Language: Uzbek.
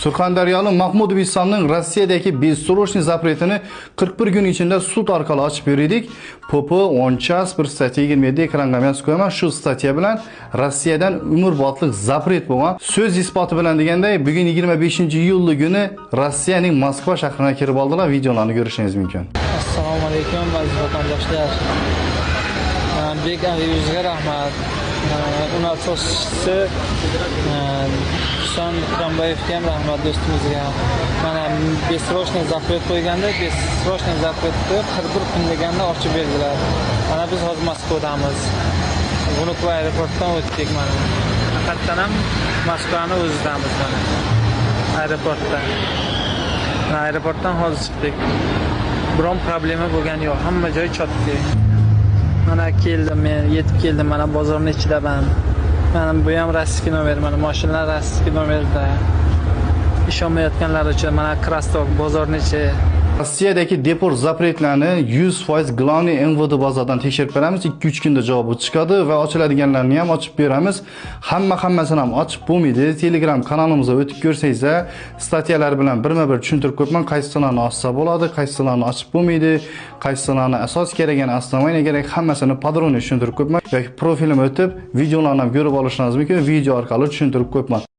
Surxondaryolik Mahmudov Islomning Rossiyadagi bessrochniy запретini 41 gün içinde sud orqali ochib berdik. Popi 10 bir statiya 27 ekranga yozib qo'yaman. Shu statiya bilan Rossiyadan umrbodlik zapret bo'lgan. So'z isboti bilan deganday, bugun 25-iyul kuni Rossiyaning Moskva shahriga kirib oldilar. Videolarni ko'rishingiz mumkin. Assalomu alaykum aziz vatandoshlar. Bek Aliyevga rahmat. Uni asoschisi Husan Rambayevga ham rahmat do'stimizga. Mana bessrochniy zapret qo'yganda, bessrochniy zapretni 41 kun deganda ochib berdilar. Mana biz hozir Moskvadamiz. Vnukovo aeroportdan o'tdik mana. Haqiqatan ham Moskvani o'zidamiz mana. Aeroportdan. Aeroportdan hozir chiqdik. Biron problema bo'lgani yo'q. Hamma joy chotdi. Mana keldim, men yetib keldim. Mana bozorning ichidaman. Mana bu ham rossiya nomer, mana mashinalar rossiya nomerda. Ishonmayotganlar uchun mana Krastok bozorning ichi. Rossiyadagi deport zapretlarni 100% Glavniy MVD bazadan tekshirib beramiz. 2-3 kunda javobi chiqadi va ochiladiganlarni ham ochib beramiz. Hammasini ham ochib bo'lmaydi. Telegram kanalimizga o'tib ko'rsangiz, statiyalar bilan birma-bir tushuntirib qo'yman. Qaysilarini ochsa bo'ladi, qaysilarini ochib bo'lmaydi, qaysilarini asos kerak, asnomayni kerak, hammasini podrobni tushuntirib qo'yman. Yoki profilim o'tib, videolarni ham ko'rib olishingiz mumkin. Video orqali tushuntirib qo'yman.